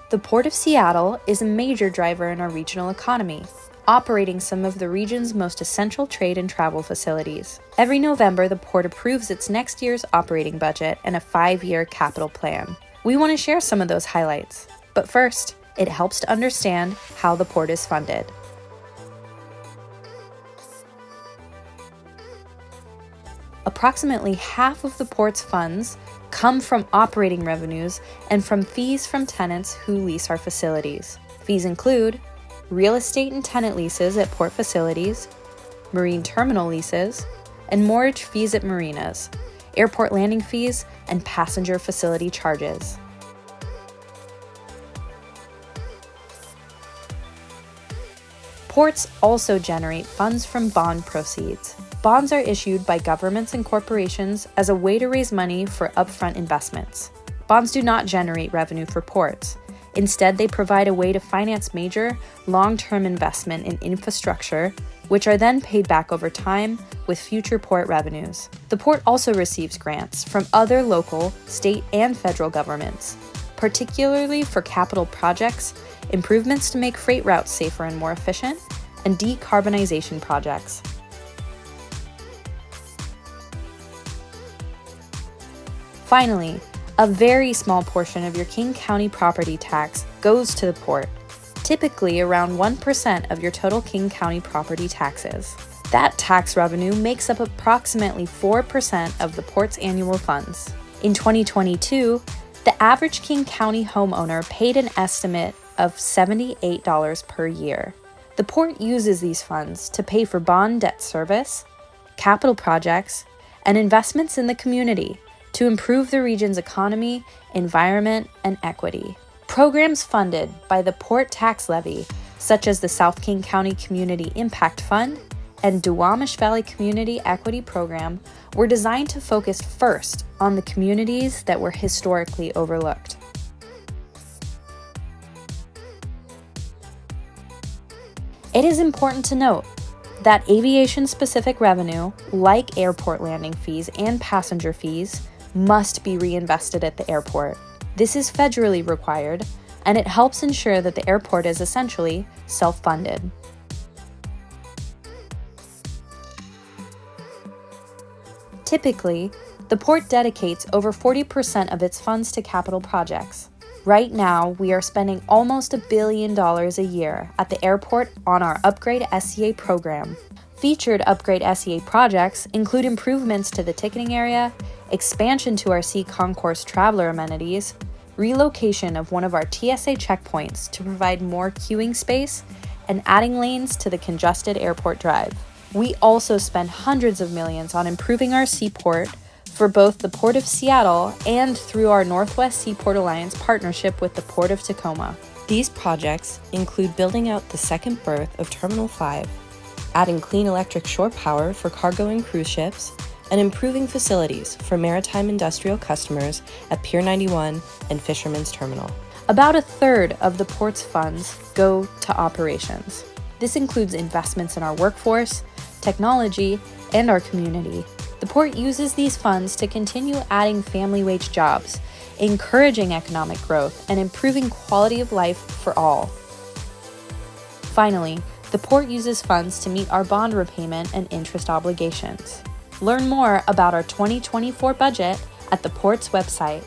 The Port of Seattle is a major driver in our regional economy, operating some of the region's most essential trade and travel facilities. Every November, the port approves its next year's operating budget and a 5-year capital plan. We want to share some of those highlights, but first, it helps to understand how the port is funded. Approximately half of the port's funds come from operating revenues and from fees from tenants who lease our facilities. Fees include real estate and tenant leases at port facilities, marine terminal leases, and moorage fees at marinas, airport landing fees, and passenger facility charges. Ports also generate funds from bond proceeds. Bonds are issued by governments and corporations as a way to raise money for upfront investments. Bonds do not generate revenue for ports. Instead, they provide a way to finance major, long-term investment in infrastructure, which are then paid back over time with future port revenues. The port also receives grants from other local, state, and federal governments, particularly for capital projects, improvements to make freight routes safer and more efficient, and decarbonization projects. Finally, a very small portion of your King County property tax goes to the port, typically around 1% of your total King County property taxes. That tax revenue makes up approximately 4% of the port's annual funds. In 2022, the average King County homeowner paid an estimate of $78 per year. The port uses these funds to pay for bond debt service, capital projects, and investments in the community to improve the region's economy, environment, and equity. Programs funded by the Port Tax Levy, such as the South King County Community Impact Fund and Duwamish Valley Community Equity Program, were designed to focus first on the communities that were historically overlooked. It is important to note that aviation-specific revenue, like airport landing fees and passenger fees, must be reinvested at the airport. This is federally required, and it helps ensure that the airport is essentially self-funded. Typically, the port dedicates over 40% of its funds to capital projects. Right now, we are spending almost $1 billion a year at the airport on our Upgrade SCA program. Featured Upgrade SCA projects include improvements to the ticketing area, expansion to our Sea Concourse traveler amenities, relocation of one of our TSA checkpoints to provide more queuing space, and adding lanes to the congested airport drive. We also spend hundreds of millions on improving our seaport for both the Port of Seattle and through our Northwest Seaport Alliance partnership with the Port of Tacoma. These projects include building out the second berth of Terminal 5, adding clean electric shore power for cargo and cruise ships, and improving facilities for maritime industrial customers at Pier 91 and Fisherman's Terminal. About a third of the port's funds go to operations. This includes investments in our workforce, technology, and our community. The port uses these funds to continue adding family wage jobs, encouraging economic growth, and improving quality of life for all. Finally, the port uses funds to meet our bond repayment and interest obligations. Learn more about our 2024 budget at the port's website